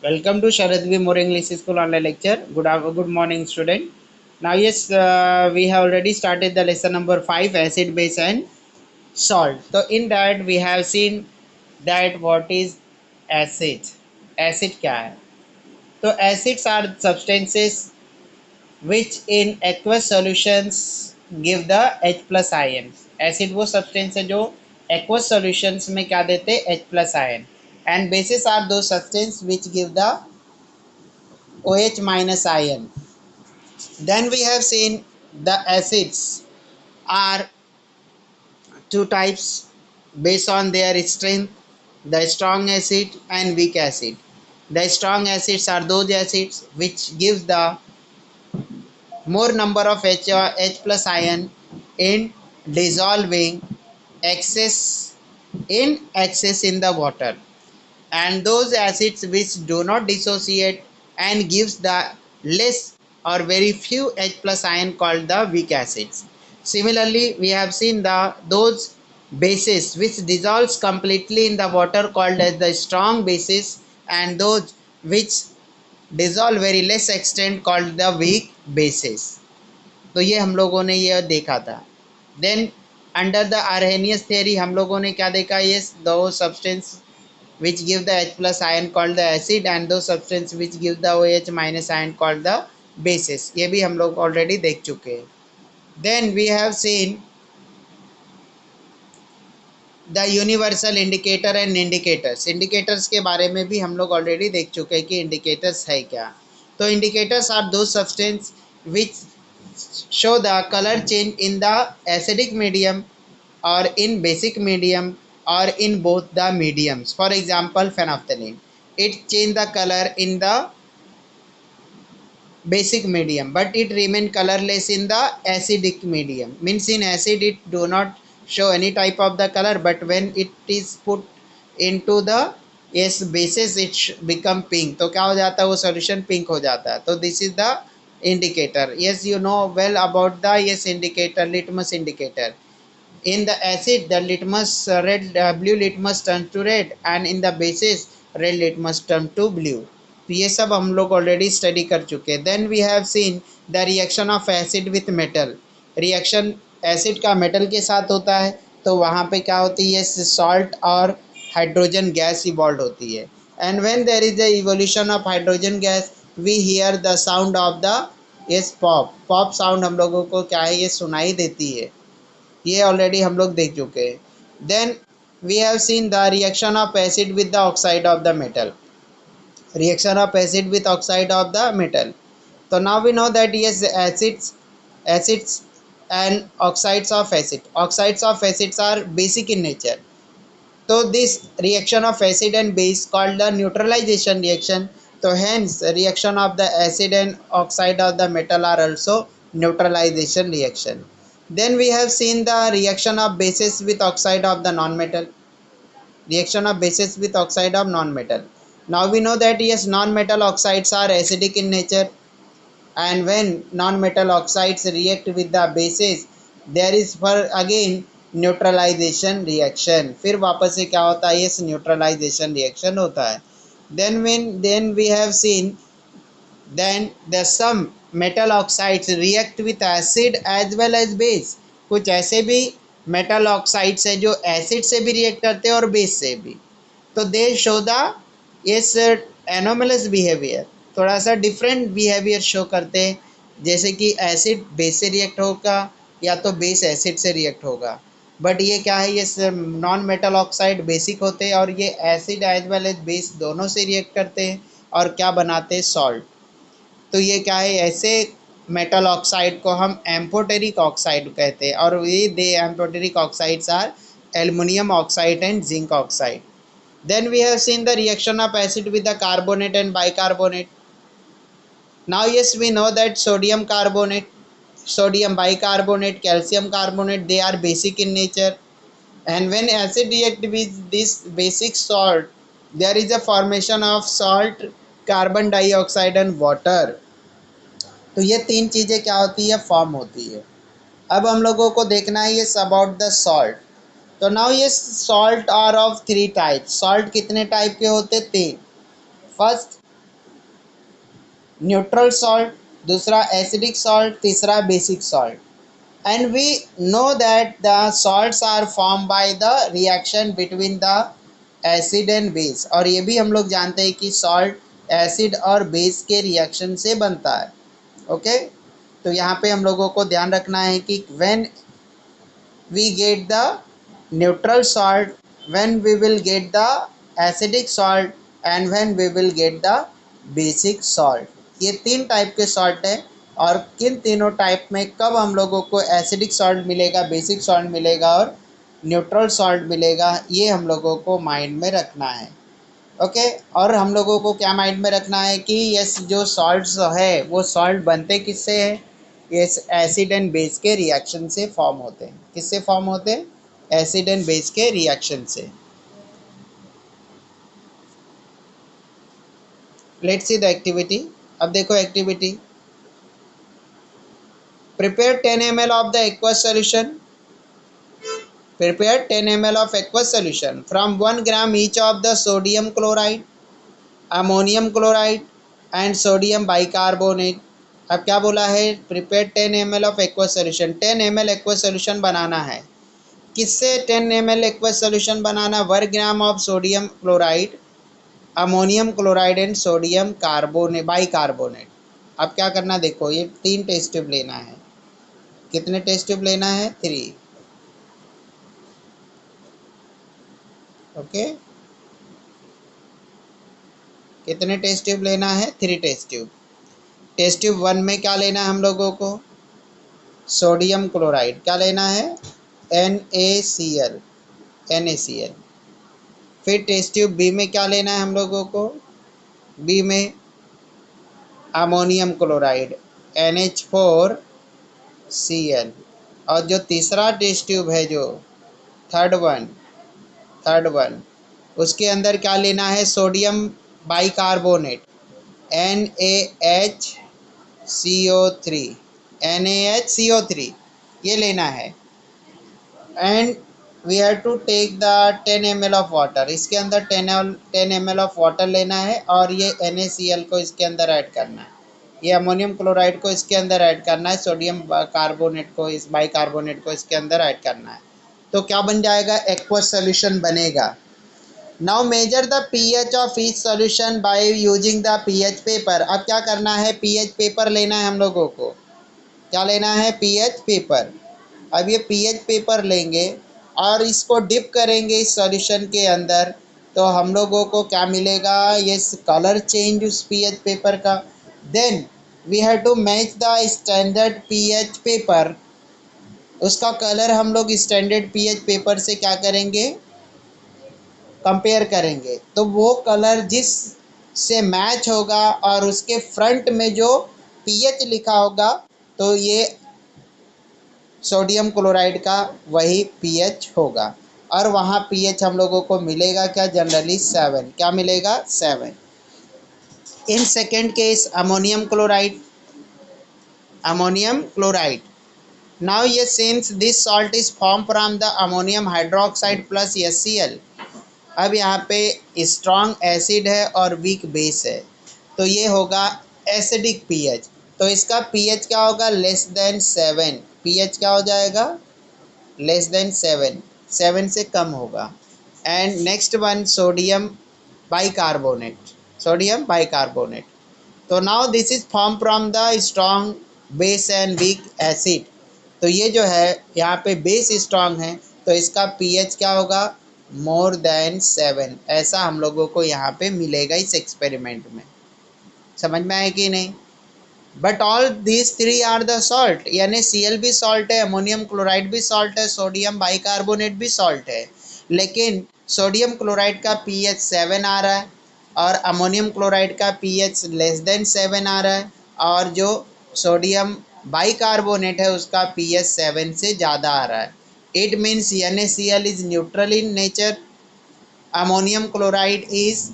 Welcome to Sharad V. More English School online lecture. Good morning, student. Now, yes, we have already started the lesson number 5, acid, base, and salt. So, in that we have seen that what is acid. Acid क्या है? तो acids are substances which in aqueous solutions give the H plus ions. Acid वो substance है जो aqueous solutions में क्या देते हैं H plus ion. And bases are those substances which give the OH minus ion. Then we have seen the acids are two types based on their strength, the strong acid and weak acid. The strong acids are those acids which give the more number of H plus ion in dissolving excess in the water, and those acids which do not dissociate and gives the less or very few H plus ion called the weak acids. Similarly, we have seen the those bases which dissolves completely in the water called as the strong bases, and those which dissolve very less extent called the weak bases. तो ये हम लोगों ने ये देखा था. Then under the Arrhenius theory हम लोगों ने क्या देखा, ये दो substance which give the H plus ion called the acid and those substance which give the OH minus ion called the bases. ये भी हम लोग ऑलरेडी देख चुके हैं. Then we have seen the universal indicator and indicators. Indicators के बारे में भी हम लोग ऑलरेडी देख चुके हैं कि इंडिकेटर्स है क्या. तो इंडिकेटर्स आर दो substance which show the color change in the acidic medium or in basic medium or in both the mediums. For example, phenolphthalein, it change the color in the basic medium but it remain colorless in the acidic medium. Means in acid it do not show any type of the color, but when it is put into the yes basis it become pink. तो क्या हो जाता है, वो solution pink हो जाता है. तो this is the indicator. Yes, you know well about the yes indicator, litmus indicator. In the acid the litmus red blue litmus turn to red, and in the basis red litmus turn to blue. तो ये सब हम लोग already study कर चुके हैं. Then we have seen the reaction of acid with metal. Reaction acid का metal के साथ होता है तो वहाँ पे क्या होती है, सॉल्ट और हाइड्रोजन गैस इवॉल्व होती है. And when there is the evolution of hydrogen gas we hear the sound of the yes pop. Pop sound हम लोगों को क्या है, ये सुनाई देती है. ये ऑलरेडी हम लोग देख चुके हैं. Then we have seen the reaction of acid with the oxide of the metal. Reaction of acid with oxide of the metal. So now we know that yes, acids and oxides of acids are basic in nature. So this reaction of acid and base called the neutralization reaction. So hence reaction of the acid and oxide of the metal are also neutralization reaction. Then we have seen the reaction of bases with oxide of the non-metal. Reaction of bases with oxide of non-metal. Now we know that yes, non-metal oxides are acidic in nature, and when non-metal oxides react with the bases there is for again neutralization reaction. फिर वापस से क्या होता है, yes neutralization reaction होता है. Then we have seen then the some metal oxides react with acid as well as base. कुछ ऐसे भी मेटल ऑक्साइड्स है जो एसिड से भी रिएक्ट करते हैं और बेस से भी. तो दे शो द इस एनोमलस बिहेवियर, थोड़ा सा डिफरेंट बिहेवियर शो करते हैं. जैसे कि एसिड बेस से रिएक्ट होगा या तो बेस एसिड से रिएक्ट होगा. बट ये क्या है, ये नॉन मेटल ऑक्साइड बेसिक होते हैं और ये acid as well as base दोनों से रिएक्ट करते हैं और क्या बनाते हैं, सॉल्ट. तो ये क्या है, ऐसे मेटल ऑक्साइड को हम एम्फोटेरिक ऑक्साइड कहते हैं और ये they amphoteric oxides are aluminium oxide and zinc oxide. Then we have seen the reaction of acid with the carbonate and bicarbonate. Now yes, we know that sodium carbonate, sodium bicarbonate, calcium carbonate, they are basic in nature, and when acid react with this basic salt there is a formation of salt, carbon dioxide and water. तो ये तीन चीज़ें क्या होती है, form होती है. अब हम लोगों को देखना है ये अबाउट द सॉल्ट. तो नाउ ये salt are of three type. Salt कितने टाइप के होते, तीन. फर्स्ट न्यूट्रल सॉल्ट, दूसरा एसिडिक सॉल्ट, तीसरा basic salt. And we know that the salts are formed by the reaction between the acid and base. और ये भी हम लोग जानते हैं कि सॉल्ट एसिड और बेस के रिएक्शन से बनता है. ओके, तो यहाँ पे हम लोगों को ध्यान रखना है कि when we get the neutral salt, when we will get the acidic salt and when we will get the basic salt. ये तीन टाइप के सॉल्ट है और किन तीनों टाइप में कब हम लोगों को एसिडिक सॉल्ट मिलेगा, बेसिक सॉल्ट मिलेगा और न्यूट्रल सॉल्ट मिलेगा, ये हम लोगों को माइंड में रखना है. ओके, और हम लोगों को क्या माइंड में रखना है कि ये जो सॉल्ट्स है वो सॉल्ट बनते किससे हैं, ये एसिड एंड बेस के रिएक्शन से फॉर्म होते हैं. किससे फॉर्म होते हैं? एसिड एंड बेस के रिएक्शन से. Let's see the activity. अब देखो activity. Prepare 10 ml of the aqueous solution. Prepare 10 ml of aqueous solution from 1 gram each of the sodium chloride, ammonium chloride and sodium bicarbonate. अब क्या बोला है? Prepare 10 ml of aqueous solution. 10 ml aqueous solution बनाना है. किससे 10 ml aqueous solution banana? 1 gram of sodium chloride, ammonium chloride and sodium carbonate bicarbonate. अब क्या करना, देखो ये 3 टेस्ट ट्यूब लेना है. कितने टेस्ट ट्यूब लेना है? 3. ओके, कितने टेस्ट ट्यूब लेना है? 3 टेस्ट ट्यूब. टेस्ट ट्यूब 1 में क्या लेना है हम लोगों को? Sodium chloride. क्या लेना है? NaCl. NaCl. फिर टेस्ट ट्यूब बी में क्या लेना है हम लोगों को? बी में अमोनियम क्लोराइड NH4Cl. और जो तीसरा टेस्ट ट्यूब है, जो थर्ड वन उसके अंदर क्या लेना है? Sodium bicarbonate NaHCO3. NaHCO3 ये लेना है. And we have to take the 10 ml of water. इसके अंदर 10 ml ऑफ वाटर लेना है और ये NaCl को इसके अंदर ऐड करना है. ये अमोनियम क्लोराइड को इसके अंदर ऐड करना है, सोडियम कार्बोनेट को, इस बाइकार्बोनेट को इसके अंदर ऐड करना है. तो क्या बन जाएगा? एक्वस सॉल्यूशन बनेगा. Now measure the pH of each solution by using the pH paper. अब क्या करना है? pH पेपर लेना है हम लोगों को. क्या लेना है? pH paper. अब ये pH पेपर लेंगे और इसको डिप करेंगे इस सॉल्यूशन के अंदर, तो हम लोगों को क्या मिलेगा? ये कलर चेंज उस pH पेपर का. Then we have to match the standard pH paper. उसका कलर हम लोग स्टैंडर्ड pH पेपर से क्या करेंगे? कंपेयर करेंगे. तो वो कलर जिस से मैच होगा और उसके फ्रंट में जो pH लिखा होगा, तो ये सोडियम क्लोराइड का वही pH होगा. और वहाँ pH हम लोगों को मिलेगा क्या? जनरली 7. क्या मिलेगा? 7. In second case ammonium chloride. Now ये since this salt is form from the ammonium hydroxide plus HCl. अब यहाँ पे स्ट्रॉन्ग एसिड है और वीक बेस है, तो ये होगा एसिडिक pH. तो इसका pH क्या होगा? Less than 7. pH क्या हो जाएगा? Less than 7. 7 से कम होगा. And next one sodium bicarbonate. तो now this is form from the strong base and weak acid. तो ये जो है यहाँ पे बेस स्ट्रॉन्ग है, तो इसका pH क्या होगा? More than 7. ऐसा हम लोगों को यहाँ पे मिलेगा इस एक्सपेरिमेंट में. समझ में आए कि नहीं? But all these 3 are the salt. यानी Cl भी सॉल्ट है, अमोनियम क्लोराइड भी सॉल्ट है, सोडियम बाइकार्बोनेट भी सॉल्ट है. लेकिन सोडियम क्लोराइड का pH 7 आ रहा है और अमोनियम क्लोराइड का pH लेस देन 7 आ रहा है, और जो सोडियम बाइकार्बोनेट है उसका pH 7 से ज़्यादा आ रहा है. It means NaCl is neutral in nature. Ammonium chloride is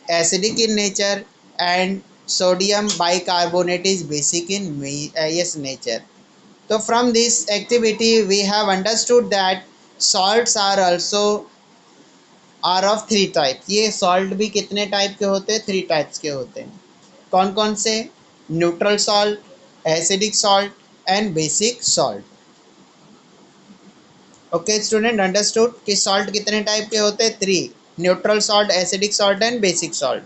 acidic in nature, and sodium bicarbonate is basic in nature. So from this activity we have understood that salts are also are of three type. ये salt भी कितने type के होते हैं? Three types के होते हैं। कौन कौन से? Neutral salt, acidic salt and basic salt. Okay student, understood कि सॉल्ट कितने टाइप के होते हैं? Three: neutral salt, acidic salt and basic salt.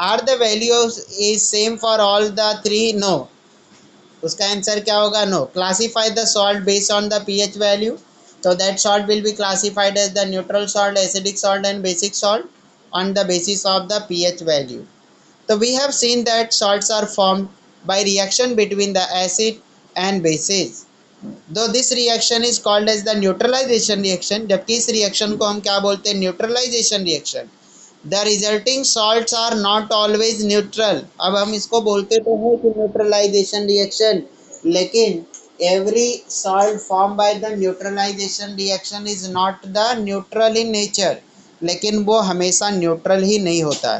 Are the values is same for all the three? No. उसका आंसर क्या होगा? No. Classify the salt based on the pH value, so that salt will be classified as the neutral salt, acidic salt and basic salt on the basis of the pH value. So we have seen that salts are formed by reaction between the acid and bases. Though this reaction is called as the neutralization reaction, जबकि इस reaction को हम क्या बोलते हैं? neutralization reaction. The resulting salts are not always neutral. अब हम इसको बोलते तो हैं कि neutralization reaction, लेकिन every salt formed by the neutralization reaction is not the neutral in nature. लेकिन वो हमेशा neutral ही नहीं होता।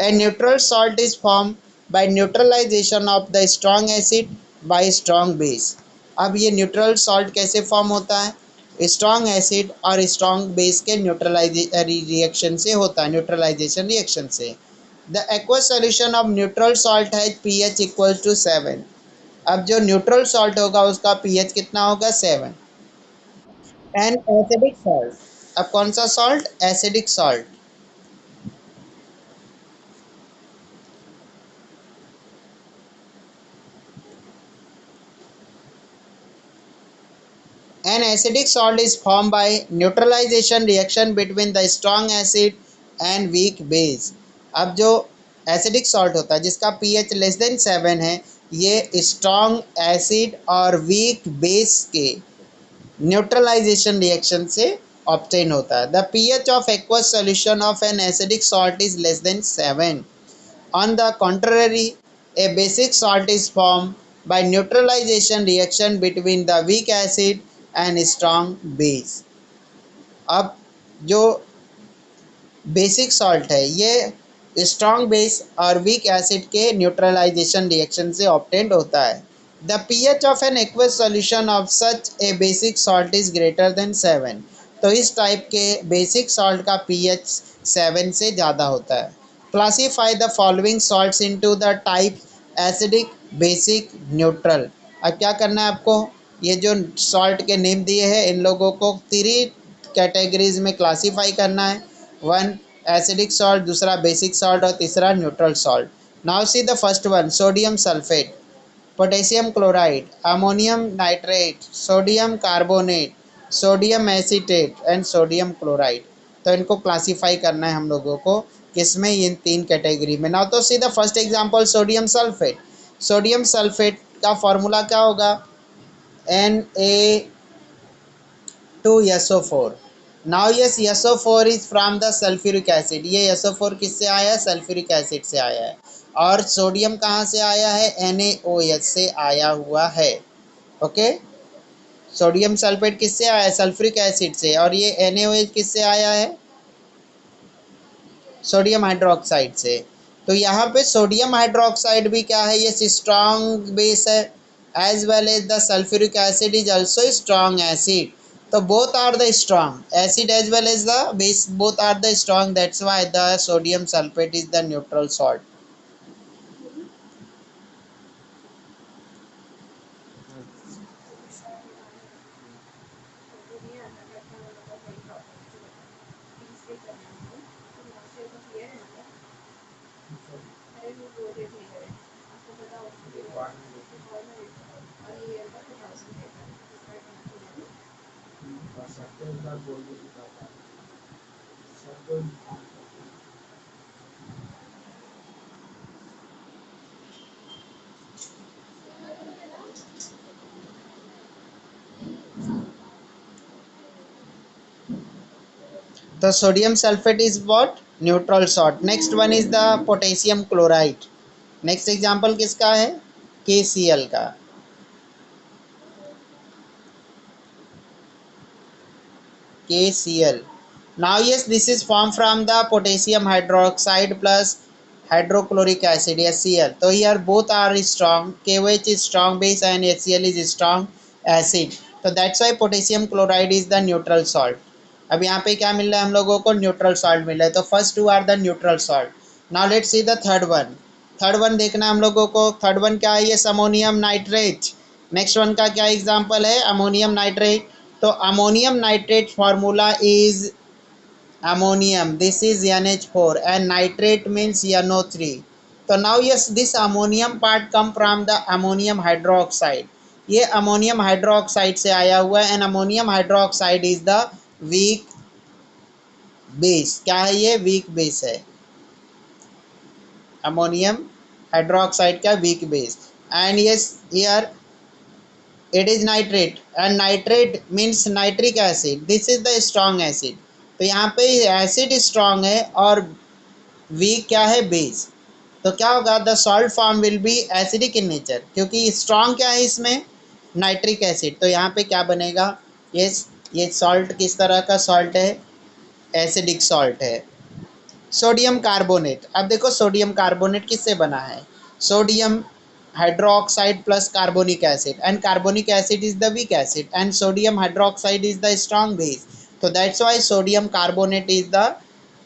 A neutral salt is formed by neutralization of the strong acid by strong base. अब ये न्यूट्रल सॉल्ट कैसे form होता है? स्ट्रॉन्ग एसिड और स्ट्रॉन्ग बेस के न्यूट्रलाइजेशन रिएक्शन से होता है, न्यूट्रलाइजेशन रिएक्शन से। The aqueous solution of neutral salt है पीएच इक्वल टू 7। अब जो न्यूट्रल सॉल्ट होगा उसका पीएच कितना होगा? 7। एंड एसिडिक सॉल्ट, अब कौन सा salt? Acidic salt. An acidic salt is formed by neutralization reaction between the strong acid and weak base. अब जो एसिडिक सॉल्ट होता है जिसका पीएच लेस देन 7 है, ये स्ट्रॉन्ग एसिड और वीक बेस के न्यूट्रलाइजेशन रिएक्शन से ऑब्टेन होता है। The pH of aqueous solution of an acidic salt is less than 7. On the contrary, a basic salt is formed by neutralization reaction between the weak acid and strong base. अब जो basic salt है ये strong base और weak acid के neutralisation reaction से obtained होता है। The pH of an aqueous solution of such A basic salt is greater than 7। तो इस टाइप के बेसिक सॉल्ट का पीएच 7 से ज़्यादा होता है। Classify the following salts into the type acidic, basic, neutral. अब क्या करना है आपको? ये जो सॉल्ट के नेम दिए हैं इन लोगों को 3 कैटेगरीज में क्लासीफाई करना है। वन एसिडिक सॉल्ट, दूसरा बेसिक सॉल्ट और तीसरा neutral salt. Now see the first one: sodium sulphate, potassium chloride, ammonium nitrate, sodium carbonate, sodium acetate and sodium chloride. तो इनको क्लासीफाई करना है हम लोगों को किसमें? इन 3 कैटेगरी में। नाउ तो see the first example sodium sulphate. Sodium sulphate का फॉर्मूला क्या होगा? Na2SO4। Now yes SO4 is from the sulphuric acid. ये SO4 किससे आया है? सल्फ्यूरिक एसिड से आया है। और सोडियम कहाँ से आया है? NaOH से आया हुआ है। ओके, सोडियम सल्फेट किससे आया है? सल्फ्यूरिक एसिड से। और ये NaOH किससे आया है? सोडियम हाइड्रोक्साइड से। तो यहाँ पे सोडियम हाइड्रोक्साइड भी क्या है? ये स्ट्रॉन्ग बेस है, as well as the sulphuric acid is also strong acid. तो both are the strong acid as well as the base, both are the strong, that's why the sodium sulphate is the neutral salt. तो sodium sulphate is what? Neutral salt. Next one is the potassium chloride. Next example किसका है? KCl का। KCl Now yes, this is formed from the potassium hydroxide plus hydrochloric acid HCl. So here both are strong. KOH is strong base and HCl is strong acid. So that's why potassium chloride is the neutral salt. अब यहाँ पे क्या मिल रहा है हम लोगों को? Neutral salt मिल रहा है. तो first two are the neutral salt. Now let's see the third one. Third one देखना है हम लोगों को. थर्ड वन क्या है? ये अमोनियम नाइट्रेट. नेक्स्ट वन का क्या एग्जांपल है? Ammonium nitrate. तो ammonium nitrate formula is ammonium, this is NH4 and nitrate means NO3. So now yes, this ammonium part come from the ammonium hydroxide. ये ammonium hydroxide से आया हुआ है and ammonium hydroxide is the weak base. क्या है ये? weak base है. ammonium hydroxide का weak base. And yes, here it is nitrate and nitrate means nitric acid. This is the strong acid. तो यहाँ पे एसिड स्ट्रांग है और वीक क्या है? बेस. तो क्या होगा? The salt form will be acidic in nature, क्योंकि स्ट्रांग क्या है इसमें? Nitric acid. तो यहाँ पे क्या बनेगा? ये सॉल्ट किस तरह का सॉल्ट है? एसिडिक सॉल्ट है. Sodium carbonate. अब देखो सोडियम कार्बोनेट किससे बना है? Sodium hydroxide plus carbonic acid and carbonic acid is the weak acid and sodium hydroxide is the strong base. So that's why sodium carbonate is the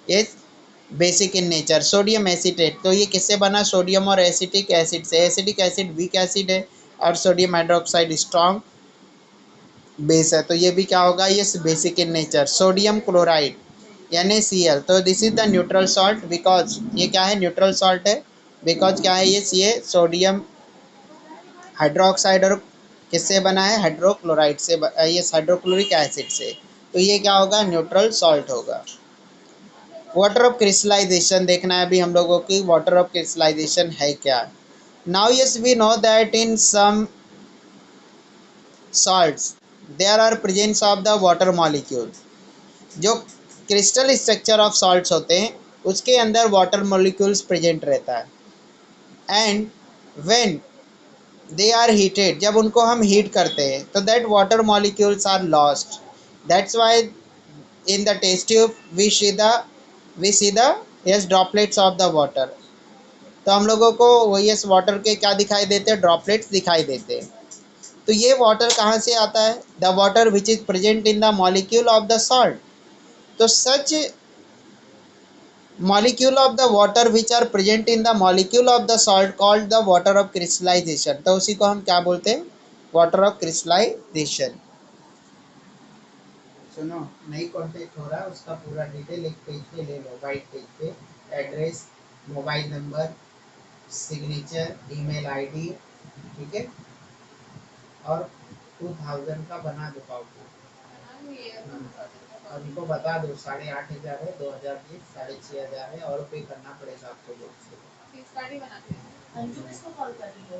is basic in nature. Sodium acetate. तो ये किससे बना? Sodium और acetic acid से. Acidic acid weak acid है और sodium hydroxide strong base है. तो ये भी क्या होगा? ये basic in nature. Sodium chloride NaCl. तो this is the neutral salt because ये क्या है? न्यूट्रल सॉल्ट है. बिकॉज क्या है? ये सोडियम हाइड्रोक्साइड और किससे बना है? हाइड्रोक्लोराइड से. ये हाइड्रोक्लोरिक एसिड से. तो ये क्या होगा? न्यूट्रल सॉल्ट होगा. वाटर ऑफ क्रिस्टलाइजेशन देखना है अभी हम लोगों की. वाटर ऑफ क्रिस्टलाइजेशन है क्या? Now yes we know that in some salts there are presence of the water molecule. जो क्रिस्टल स्ट्रक्चर ऑफ सॉल्ट्स होते हैं उसके अंदर वाटर मॉलिक्यूल्स प्रेजेंट रहता है. And when they are heated, जब उनको हम हीट करते हैं तो that water molecules are lost. That's why in the test tube we see the yes droplets of the water. तो हम लोगों को वो यस वाटर के क्या दिखाई देते हैं? ड्रॉपलेट्स दिखाई देते हैं. तो ये वाटर कहाँ से आता है? The water which is present in the molecule of the salt. तो सच molecule of the water which are present in the molecule of the salt called the water of crystallization. तो उसी को हम क्या बोलते हैं? water of crystallization. सुनो, नई कॉन्टेक्ट हो रहा है उसका पूरा डिटेल एक पेज पे ले लो. वाइट पेज पे address, mobile number, signature, email ID, ठीक है, और 2000 का बना दो पाउच. और इनको बता दो 8,500 है, 2000 की 6,500 है और पे करना पड़ेगा आपको लोग से. फीस कार्ड ही बनाते हैं. अंजू किसको कॉल कर रही है?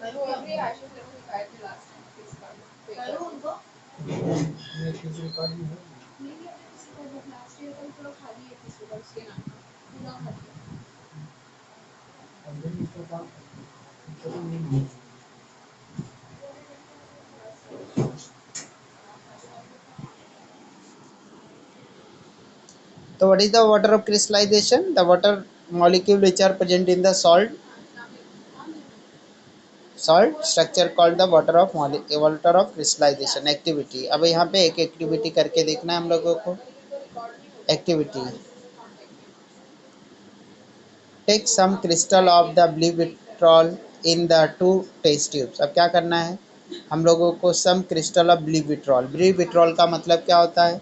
करो अभी आशीष लोग निकाल के लास्ट टाइम फीस कार्ड करो उनको. मैं फीस रिकॉर्ड नहीं है. नहीं किसी को लास्ट ईयर का पूरा खाली है फीस रिकॉर्ड उसके नाम पूरा खाली है. अंजू इसको काम तो नहीं. So what is the water of crystallization? The water molecule which are present in the salt structure called the water of crystallization. Activity. अब यहाँ पे एक एक्टिविटी करके देखना है हम लोगों को. Activity. Take some crystal of the blue vitriol in the 2 test tubes. अब क्या करना है हम लोगों को? some crystal of blue vitriol. blue vitriol का मतलब क्या होता है?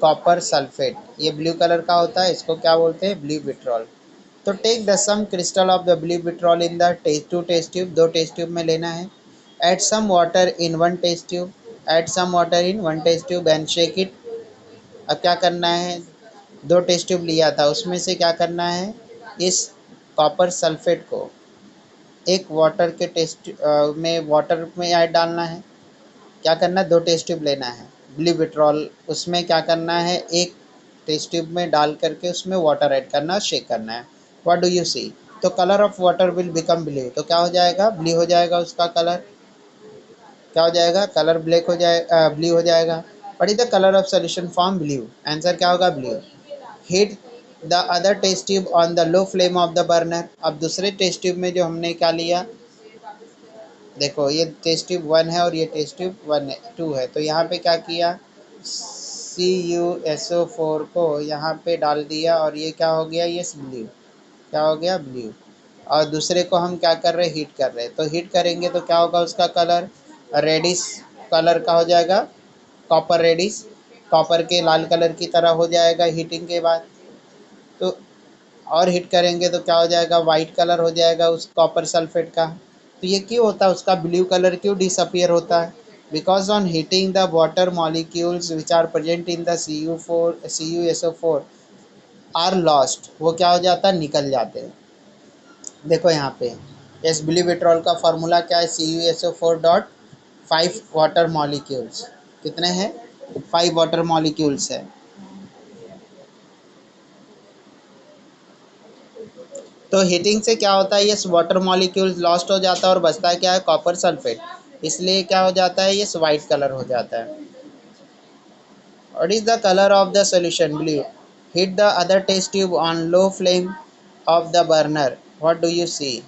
Copper sulphate. ये ब्लू कलर का होता है, इसको क्या बोलते हैं? Blue vitriol. तो take the some crystal of the blue vitriol in the 2 test tube. 2 test tube में लेना है. Add some water in 1 test tube. Add some water in 1 test tube and shake it. अब क्या करना है? 2 test tube लिया था उसमें से क्या करना है? इस कॉपर सल्फेट को एक वाटर के टेस्ट में ऐड डालना है. क्या करना है? 2 टेस्ट ट्यूब लेना है ब्लू विट्रॉल. उसमें क्या करना है? एक टेस्ट ट्यूब में डाल करके उसमें वाटर ऐड करना, शेक करना है. व्हाट डू यू सी? तो colour of water will become blue. तो क्या हो जाएगा? ब्लू हो जाएगा उसका कलर. क्या हो जाएगा? कलर ब्लैक हो जाए, ब्लू हो जाएगा. What is the colour of solution form blue, answer क्या होगा blue. Heat the other test tube on the low flame of the burner, अब दूसरे टेस्ट ट्यूब में जो हमने क्या लिया, देखो ये टेस्ट ट्यूब 1 है और ये टेस्ट ट्यूब 2 है, तो यहाँ पे क्या किया, CuSO4 को यहाँ पे डाल दिया और ये क्या हो गया, ये ब्लू, क्या हो गया ब्लू। और दूसरे को हम क्या कर रहे हैं, हीट कर रहे हैं, तो हीट करेंगे तो क्या होगा, उसका कलर रेडिश कलर का हो जाएगा, कॉपर रेडिश, कॉपर के लाल कलर की तरह हो जाएगा हीटिंग के बाद। तो और हीट करेंगे तो क्या हो जाएगा, वाइट कलर हो जाएगा उस कॉपर सल्फेट का। तो ये क्यों होता है, उसका ब्लू कलर क्यों डिसअपियर होता है, because on heating the water molecules which are present in the CuSO4 are lost, वो क्या हो जाता है, निकल जाते हैं। देखो यहाँ पे एस ब्लू विट्रॉल का फॉर्मूला क्या है, CuSO4 डॉट 5 वाटर मॉलिक्यूल्स, कितने हैं, 5 वाटर मॉलिक्यूल्स है। तो हीटिंग से क्या होता है, ये वाटर मॉलिक्यूल लॉस्ट हो जाता है और बचता है क्या है, कॉपर सल्फेट, इसलिए क्या हो जाता है, ये वाइट कलर हो जाता है। What is the colour of the solution blue, heat the other test tube on low flame of the burner, what do you see,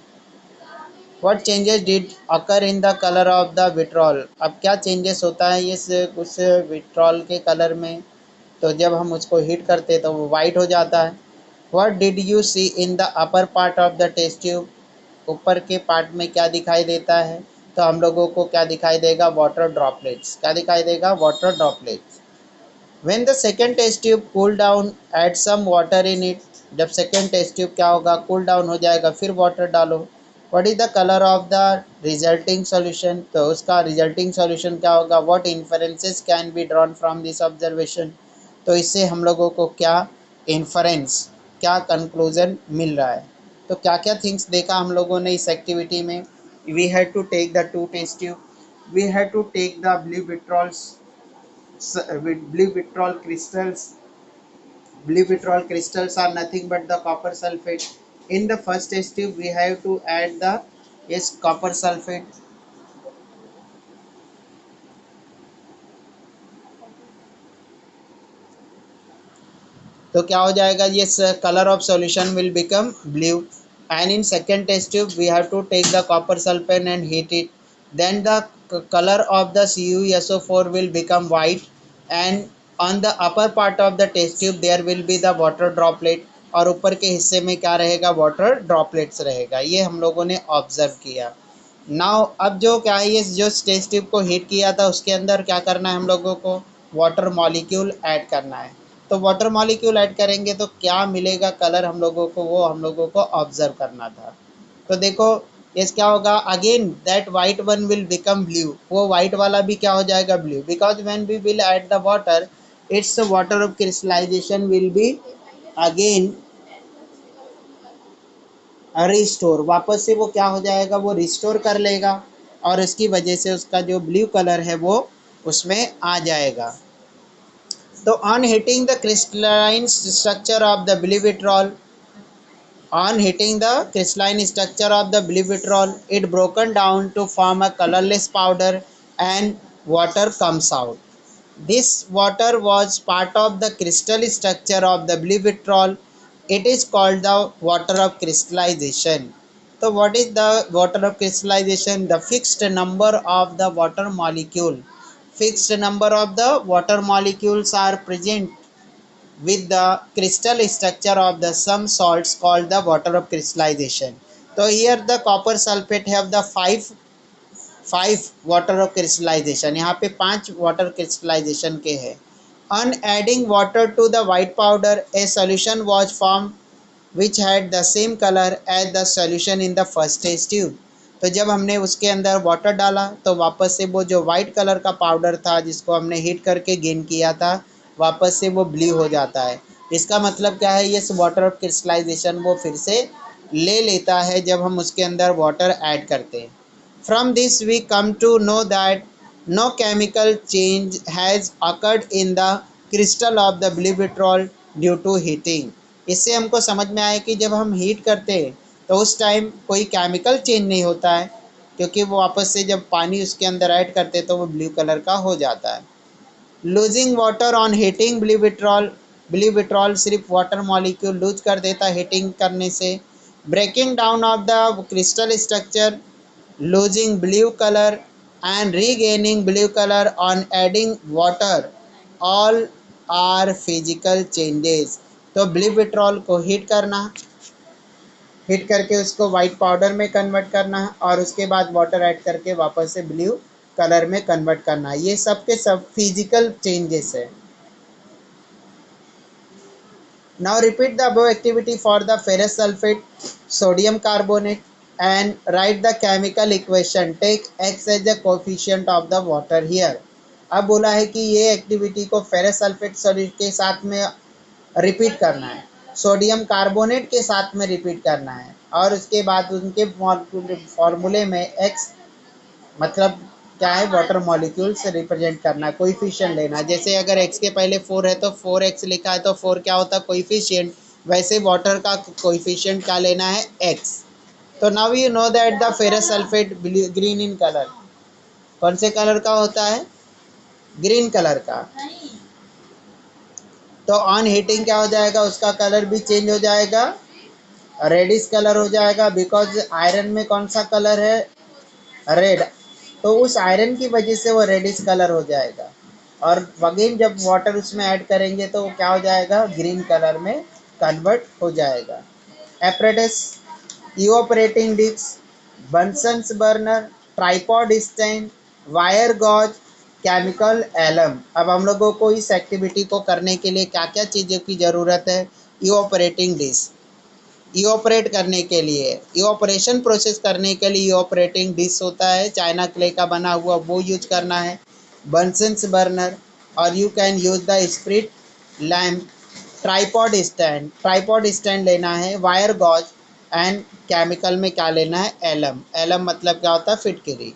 what changes did occur in the colour of the vitriol, अब क्या changes होता है ये उस vitriol के colour में, तो जब हम उसको हीट करते हैं तो वो वाइट हो जाता है। What did you see in the upper part of the test tube, ऊपर के पार्ट में क्या दिखाई देता है, तो हम लोगों को क्या दिखाई देगा, वाटर ड्रॉपलेट्स, क्या दिखाई देगा, water droplets. When the second test tube cool down add some water in it, जब सेकेंड टेस्ट ट्यूब क्या होगा, कूल डाउन हो जाएगा, फिर वाटर डालो। What is the colour of the resulting solution, तो उसका रिजल्टिंग सॉल्यूशन क्या होगा, what inferences can be drawn from this observation, तो इससे हम लोगों को क्या इन्फरेंस, क्या कंक्लूजन मिल रहा है। तो क्या क्या थिंग्स देखा हम लोगों ने इस एक्टिविटी में, we had to take the 2 test tube, we had to take the blue vitriol crystals. Blue vitriol crystals are nothing but the copper sulfate. In the first test tube we have to add the copper sulfate. तो क्या हो जाएगा, ये colour of solution will become blue, and in second test tube we have to take the copper sulphate and heat it, then the color of the CuSO4 will become white, and on the upper part of the test tube there will be the water droplet, और ऊपर के हिस्से में क्या रहेगा, water droplets रहेगा, ये हम लोगों ने ऑब्जर्व किया। नाउ अब जो क्या है, ये जो टेस्ट ट्यूब को हीट किया था उसके अंदर क्या करना है, हम लोगों को वाटर मॉलिक्यूल ऐड करना है। तो वाटर मॉलिक्यूल ऐड करेंगे तो क्या मिलेगा कलर हम लोगों को, वो हम लोगों को ऑब्जर्व करना था। तो देखो ये क्या होगा, again that white one will become blue, वो वाइट वाला भी क्या हो जाएगा, blue, because when we will add the water, it's water of crystallisation will be again restore, वापस से वो क्या हो जाएगा, वो रिस्टोर कर लेगा, और इसकी वजह से उसका जो ब्लू कलर है वो उसमें आ जाएगा। तो on heating the crystalline structure of the blue vitriol, on heating the crystalline structure of the blue vitriol, it broken down to form a colorless powder and water comes out. This water was part of the crystal structure of the blue vitriol. It is called the water of crystallization. So what is the water of crystallization? The fixed number of the water molecule. Fixed number of the water molecules are present with the crystal structure of the some salts called the water of crystallization. So here the copper sulfate have the five water of crystallization, यहाँ पे 5 water crystallization के हैं। On adding water to the white powder, a solution was formed which had the same color as the solution in the first test tube. तो जब हमने उसके अंदर water डाला तो वापस से वो जो वाइट कलर का पाउडर था जिसको हमने हीट करके गेन किया था, वापस से वो ब्लू हो जाता है। इसका मतलब क्या है, ये वाटर ऑफ क्रिस्टलाइजेशन वो फिर से ले लेता है जब हम उसके अंदर वाटर ऐड करते हैं। From this we come to know that no chemical change has occurred in the crystal of the blue vitriol due to heating. इससे हमको समझ में आया कि जब हम हीट करते हैं तो उस टाइम कोई केमिकल चेंज नहीं होता है, क्योंकि वो वापस से जब पानी उसके अंदर ऐड करते तो वो ब्लू कलर का हो जाता है। Losing water on heating, blue vitriol सिर्फ वाटर मॉलिक्यूल लूज कर देता है हीटिंग करने से। Breaking down of the crystal structure, losing blue color and regaining blue color on adding water, all are physical changes। तो ब्लू विट्रॉल को heat करना, heat करके उसको वाइट पाउडर में कन्वर्ट करना और उसके बाद वाटर ऐड करके वापस से ब्लू कलर में कन्वर्ट करना, ये सब के सब फिजिकल चेंजेस है। Now repeat the above activity for the ferrous sulfate, sodium carbonate and write the chemical equation. Take X as the coefficient of the water here. अब बोला है कि ये एक्टिविटी को फेरस सल्फेट सॉल्यूट के साथ में रिपीट करना है, सोडियम कार्बोनेट के साथ में रिपीट करना है और उसके बाद उनके फॉर्मूले में एक्स मतलब क्या है, वाटर मॉलिक्यूल से रिप्रेजेंट करना, कोइफिशिएंट लेना। जैसे अगर x के पहले 4 है तो 4x लिखा है तो 4 क्या होता है, कोइफिशिएंट। वैसे वाटर का कोइफिशिएंट क्या लेना है, x। तो now you know that the ferrous sulphate green in colour, कौन से कलर का होता है, ग्रीन कलर का। तो ऑन हीटिंग क्या हो जाएगा, उसका कलर भी चेंज हो जाएगा, रेडिश कलर हो जाएगा, बिकॉज आयरन में कौन सा कलर है, रेड। तो उस आयरन की वजह से वो रेडिश कलर हो जाएगा और अगेन जब वाटर उसमें ऐड करेंगे तो क्या हो जाएगा, ग्रीन कलर में कन्वर्ट हो जाएगा। Apparatus, evaporating disc, Bunsen's burner, tripod stand, wire gauze, chemical alum. अब हम लोगों को इस एक्टिविटी को करने के लिए क्या क्या चीज़ों की ज़रूरत है, इवोपरेटिंग डिस्क, इवोपरेट करने के लिए, इवोपरेशन प्रोसेस करने के लिए इवोपरेटिंग डिश होता है, चाइना क्ले का बना हुआ, वो यूज करना है। बंसन्स बर्नर और you can use the spirit lamp. Tripod stand लेना है, वायर गॉज एंड केमिकल में क्या लेना है, एलम। एलम मतलब क्या होता है, फिटकरी।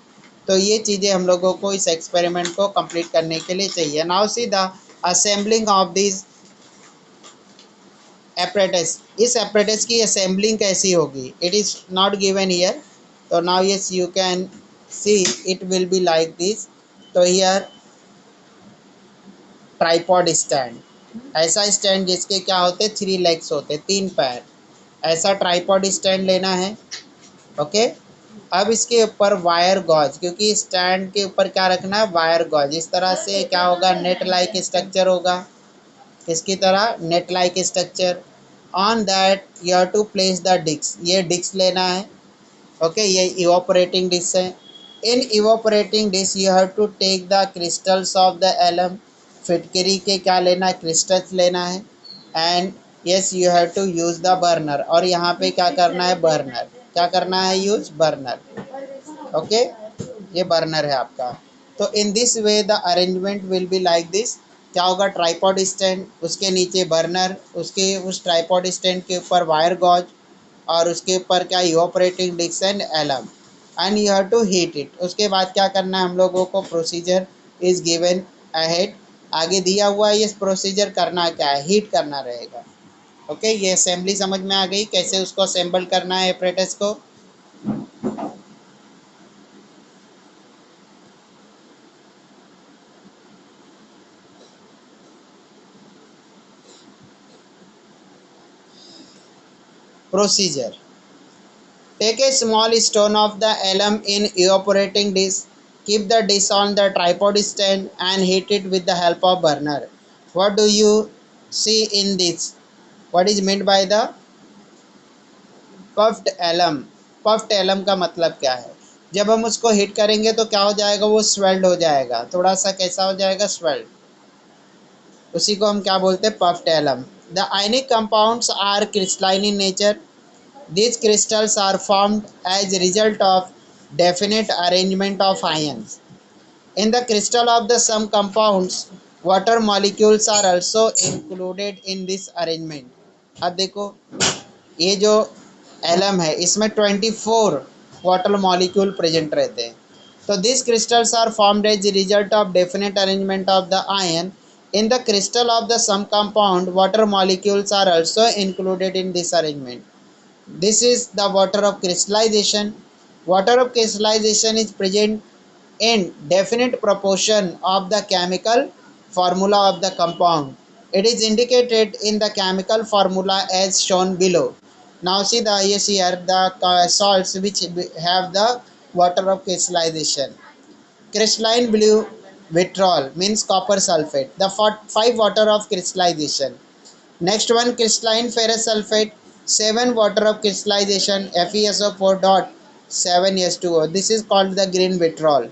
तो ये चीज़ें हम लोगों को इस एक्सपेरिमेंट को कंप्लीट करने के लिए चाहिए। Now see the assembling of this apparatus, इस apparatus की assembling कैसी होगी, it is not given here। तो now yes you can see it will be like this। तो here ट्राइपॉड स्टैंड, ऐसा स्टैंड जिसके क्या होते, 3 लेग्स होते, 3 पैर, ऐसा ट्राइपॉड स्टैंड लेना है। ओके, अब इसके ऊपर वायर गॉज, क्योंकि स्टैंड के ऊपर क्या रखना है, वायर गॉज। इस तरह से क्या होगा, नेट लाइक स्ट्रक्चर होगा, किसकी तरह, net like structure. On that you have to place the disc, ये डिस्क लेना है। ओके, ये इवोपरेटिंग डिस्क है। In evaporating disc you have to take the crystals of the alum, फिटकरी के क्या लेना है, क्रिस्टल्स लेना है। And yes you have to use the burner, और यहाँ पे क्या करना है, बर्नर, क्या करना है, यूज बर्नर। ओके, ये बर्नर है आपका। तो in this way the arrangement will be like this. क्या होगा, ट्राइपॉड स्टैंड, उसके नीचे बर्नर, उसके उस ट्राइपॉड स्टैंड के ऊपर वायर गॉज और उसके ऊपर क्या, evaporating disc and alum, and you have to heat it. उसके बाद क्या करना है हम लोगों को, प्रोसीजर इज गिवन अहेड, आगे दिया हुआ है, ये प्रोसीजर करना क्या है, हीट करना रहेगा। ओके, ये असेंबली समझ में आ गई, कैसे उसको असेंबल करना है एपरेटस को। Procedure: take a small stone of the alum in evaporating dish. Keep the dish on the tripod stand and heat it with the help of burner. What do you see in this? What is meant by the puffed alum? puffed alum का मतलब क्या है, जब हम उसको heat करेंगे तो क्या हो जाएगा, वो स्वेल्ड हो जाएगा, थोड़ा सा कैसा हो जाएगा, स्वेल्ड। उसी को हम क्या बोलते हैं, puffed alum. The ionic compounds are crystalline in nature. These crystals are formed as a result of definite arrangement of ions. In the crystal of the some compounds, water molecules are also included in this arrangement. अब देखो, ये जो alum है इसमें 24 water molecule present रहते हैं। तो this crystals are formed as result of definite arrangement of the ion in the crystal of the some compound, water molecules are also included in this arrangement. This is the water of crystallization. Water of crystallization is present in definite proportion of the chemical formula of the compound. It is indicated in the chemical formula as shown below. Now see the yes here the salts which have the water of crystallization. Crystalline blue vitriol means copper sulfate. The 5 water of crystallization. Next one crystalline ferrous sulfate, 7 water of crystallization FeSO4 dot 7S2O. This is called the green vitriol.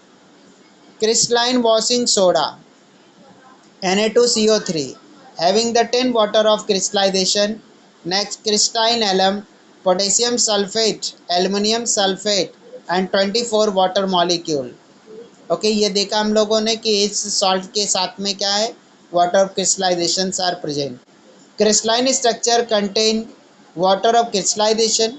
Crystalline washing soda Na2CO3 having the 10 water of crystallization. Next crystalline alum, potassium sulfate, aluminum sulfate and 24 water molecule. Okay ये देखा हम लोगों ने कि इस salt के साथ में क्या है water of crystallisation are present. Crystalline structure contain water of crystallization.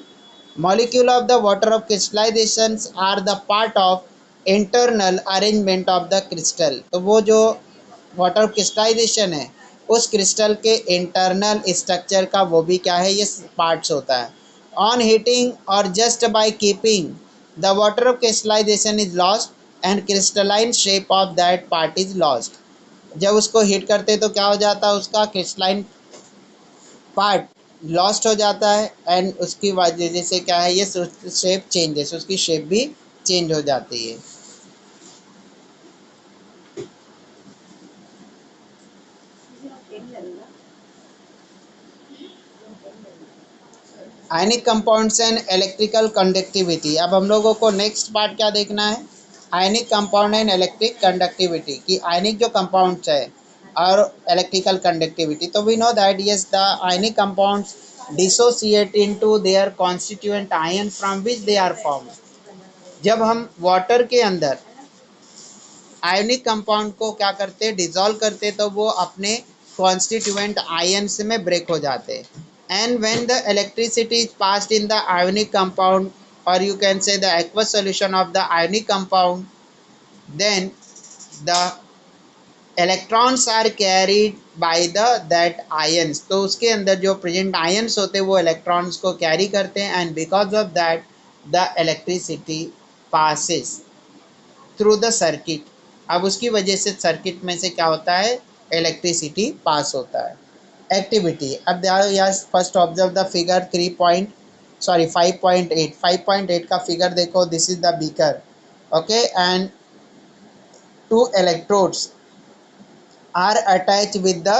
Molecule of the water of crystallizations are the part of internal arrangement of the crystal. तो वो जो वाटर ऑफ क्रिस्टलाइजेशन है उस क्रिस्टल के इंटरनल स्ट्रक्चर का वो भी क्या है ये पार्ट्स होता है. ऑन हीटिंग और just by keeping the water of crystallisation is lost and crystalline shape of that part is lost. जब उसको हीट करते तो क्या हो जाता है उसका क्रिस्टलाइन पार्ट लॉस्ट हो जाता है एंड उसकी वजह से क्या है ये शेप चेंजेस उसकी शेप भी चेंज हो जाती है. Ionic compounds and electrical conductivity. अब हम लोगों को नेक्स्ट पार्ट क्या देखना है ionic compound and electric conductivity कि आयनिक जो कंपाउंड्स है और इलेक्ट्रिकल कंडक्टिविटी. तो we know that yes the ionic compounds dissociate into their constituent ion from which they are form. जब हम वाटर के अंदर आयनिक कंपाउंड को क्या करते डिसॉल्व करते तो वो अपने कॉन्स्टिट्यूएंट आयन्स में ब्रेक हो जाते. And when the electricity is passed in the ionic compound or you can say the aqueous solution of the ionic compound, then the electrons are carried by the that ions. तो उसके अंदर जो present ions होते हैं वो electrons को carry करते हैं and because of that the electricity passes through the circuit. अब उसकी वजह से सर्किट में से क्या होता है इलेक्ट्रिसिटी पास होता है. एक्टिविटी. अब yes first observe the figure 5.8 का फिगर देखो. This is the beaker okay and 2 electrodes are attach with the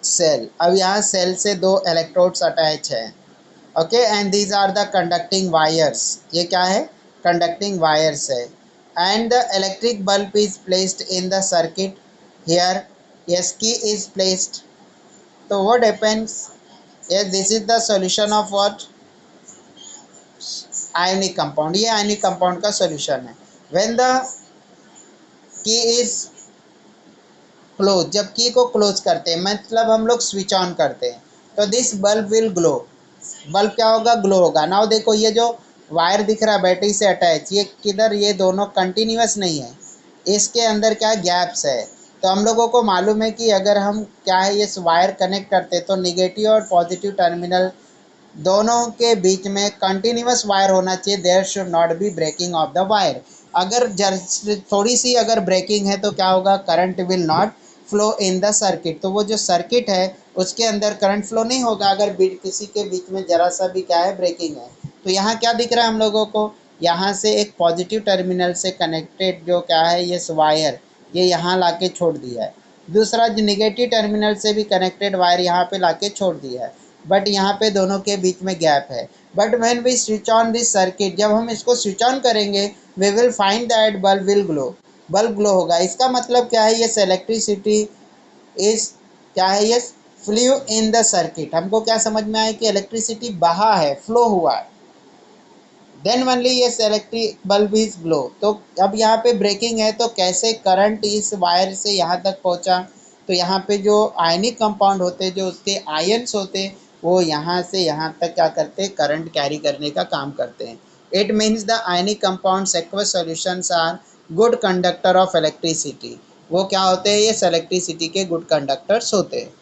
cell. अब यहाँ सेल से 2 इलेक्ट्रोड्स अटैच है okay and these are the conducting wires. ये क्या है कंडक्टिंग वायर्स है. And the electric bulb is placed in the circuit. Here yes key is placed. तो what happens yes this is the solution of what ionic compound. ये ionic compound का solution है. When the key is close. जब की को close करते हैं मतलब हम लोग स्विच ऑन करते हैं तो this bulb will glow. Bulb क्या होगा ग्लो होगा. नाउ देखो ये जो वायर दिख रहा है बैटरी से अटैच ये किधर ये दोनों कंटिन्यूअस नहीं है इसके अंदर क्या गैप्स है. तो हम लोगों को मालूम है कि अगर हम क्या है ये वायर कनेक्ट करते तो निगेटिव और पॉजिटिव टर्मिनल दोनों के बीच में कंटिन्यूअस वायर होना चाहिए. There should not be breaking of the wire. अगर थोड़ी सी अगर ब्रेकिंग है तो क्या होगा current will not flow in the circuit. तो वो जो सर्किट है उसके अंदर करंट फ्लो नहीं होगा अगर किसी के बीच में जरा सा भी क्या है ब्रेकिंग है. तो यहाँ क्या दिख रहा है हम लोगों को यहाँ से एक पॉजिटिव टर्मिनल से कनेक्टेड जो क्या है ये वायर ये यहाँ लाके छोड़ दिया है. दूसरा जो निगेटिव टर्मिनल से भी कनेक्टेड वायर यहाँ पे लाके छोड़ दिया है बट यहाँ पे दोनों के बीच में गैप है. But when we switch on this circuit जब हम इसको स्विच ऑन करेंगे we will find that bulb will glow. Bulb glow होगा. इसका मतलब क्या है ये इलेक्ट्रिसिटी इज क्या है ये फ्लो इन द सर्किट. हमको क्या समझ में आया कि इलेक्ट्रिसिटी बहा है फ्लो हुआ है. देन ओनली ये इलेक्ट्रिक बल्ब इज ग्लो. तो अब यहाँ पे ब्रेकिंग है तो कैसे करंट इस वायर से यहाँ तक पहुँचा. तो यहाँ पे जो आयनिक कंपाउंड होते जो उसके आयन्स होते वो यहाँ से यहाँ तक क्या करते करंट कैरी करने का काम करते हैं. It means the ionic compounds aqueous solutions are good conductor of electricity. वो क्या होते हैं ये इलेक्ट्रिसिटी के गुड कंडक्टर्स होते हैं.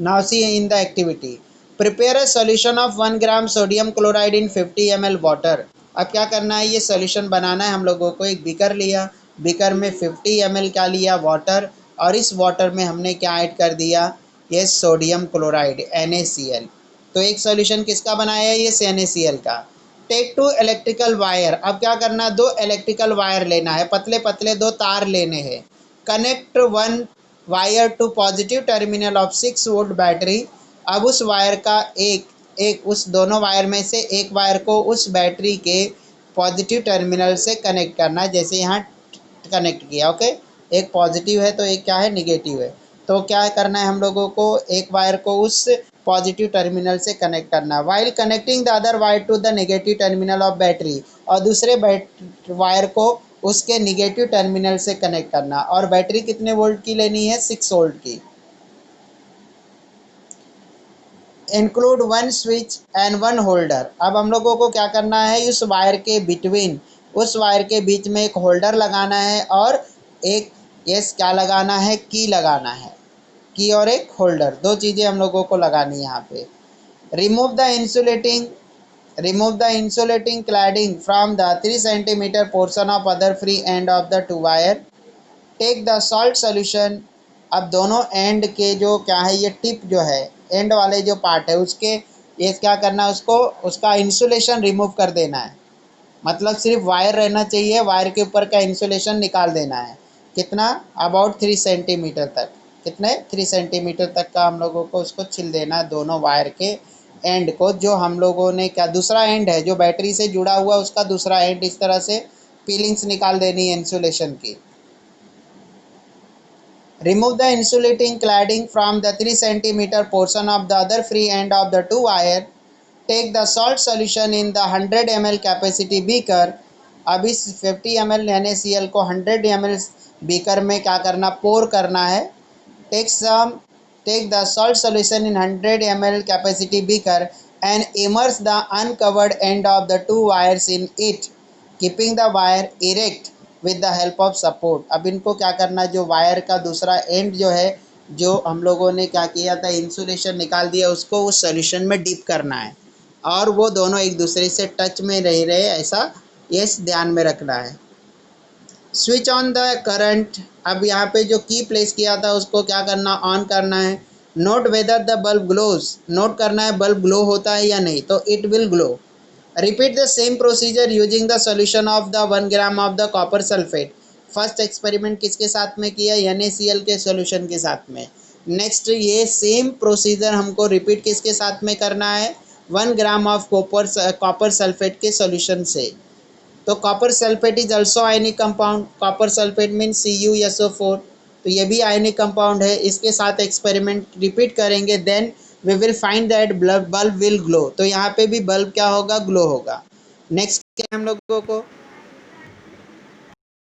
Now see in the activity. Prepare a solution of 1 gram sodium chloride in 50 ml water. अब क्या करना है ये सॉल्यूशन बनाना है हम लोगों को. एक बीकर लिया बीकर में 50 ml क्या लिया वाटर और इस वाटर में हमने क्या ऐड कर दिया, ये सोडियम क्लोराइड NaCl। तो एक सॉल्यूशन किसका बनाया है, ये NaCl का। टेक टू इलेक्ट्रिकल वायर, अब क्या करना, दो इलेक्ट्रिकल वायर लेना है, पतले पतले दो तार लेने हैं। Connect one wire to positive terminal of 6 volt battery. अब उस वायर का एक एक उस दोनों वायर में से एक वायर को उस बैटरी के पॉजिटिव टर्मिनल से कनेक्ट करना है, जैसे यहाँ कनेक्ट किया। ओके, एक पॉजिटिव है तो एक क्या है, निगेटिव है। तो क्या करना है हम लोगों को, एक वायर को उस पॉजिटिव टर्मिनल से कनेक्ट करना है, while connecting the other wire to the negative terminal of battery, और दूसरे वायर को उसके निगेटिव टर्मिनल से कनेक्ट करना। और बैटरी कितने वोल्ट की लेनी है, 6 वोल्ट की। Include one switch and one holder, अब हम लोगों को क्या करना है, उस वायर के बिटवीन, उस वायर के बीच में एक होल्डर लगाना है और एक यस क्या लगाना है, की लगाना है, की और एक होल्डर, दो चीज़ें हम लोगों को लगानी है यहाँ पे। Remove the insulating cladding from the 3 cm portion of other free end of the two wire. Take the salt solution, अब दोनों एंड के जो क्या है, ये टिप जो है, एंड वाले जो पार्ट है उसके, ये क्या करना है, उसको उसका इंसुलेशन रिमूव कर देना है। मतलब सिर्फ वायर रहना चाहिए, वायर के ऊपर का इंसुलेशन निकाल देना है। कितना, अबाउट 3 सेंटीमीटर तक, कितने 3 सेंटीमीटर तक का हम लोगों को उसको छिल देना है, दोनों वायर के एंड को। जो हम लोगों ने क्या, दूसरा एंड है जो बैटरी से जुड़ा हुआ, उसका दूसरा एंड इस तरह से पीलिंग्स निकाल देनी है इंसुलेशन की। Remove the insulating cladding from the 3 cm portion of the other free end of the two wire. Take the salt solution in the 100 ml capacity beaker. अब इस 50 ml NaCl को 100 ml beaker में क्या करना, पोर करना है। Take the salt solution in 100 ml capacity beaker and immerse the uncovered end of the two wires in it, keeping the wire erect with the help of support. अब इनको क्या करना, जो वायर का दूसरा एंड जो है, जो हम लोगों ने क्या किया था, इंसुलेशन निकाल दिया, उसको उस सॉल्यूशन में डीप करना है और वो दोनों एक दूसरे से टच में रहे, ऐसा ये ध्यान में रखना है। स्विच ऑन द करंट, अब यहाँ पे जो की प्लेस किया था उसको क्या करना, ऑन करना है। Note whether the bulb glows, note करना है बल्ब ग्लो होता है या नहीं, तो it will glow. Repeat the same procedure using the solution of the 1 gram of the copper sulphate. First experiment किसके साथ में किया, NaCl के सोल्यूशन के साथ में। नेक्स्ट ये सेम प्रोसीजर हमको रिपीट किसके साथ में करना है, 1 ग्राम ऑफ कॉपर सल्फेट के सोल्यूशन से। तो copper sulphate is also ionic compound, copper sulphate mean CuSO4, तो ये भी आयनिक कंपाउंड है। इसके साथ एक्सपेरिमेंट रिपीट करेंगे, then we will find that bulb will glow. तो यहाँ पे भी बल्ब क्या होगा, ग्लो होगा। नेक्स्ट क्या हम लोगों को,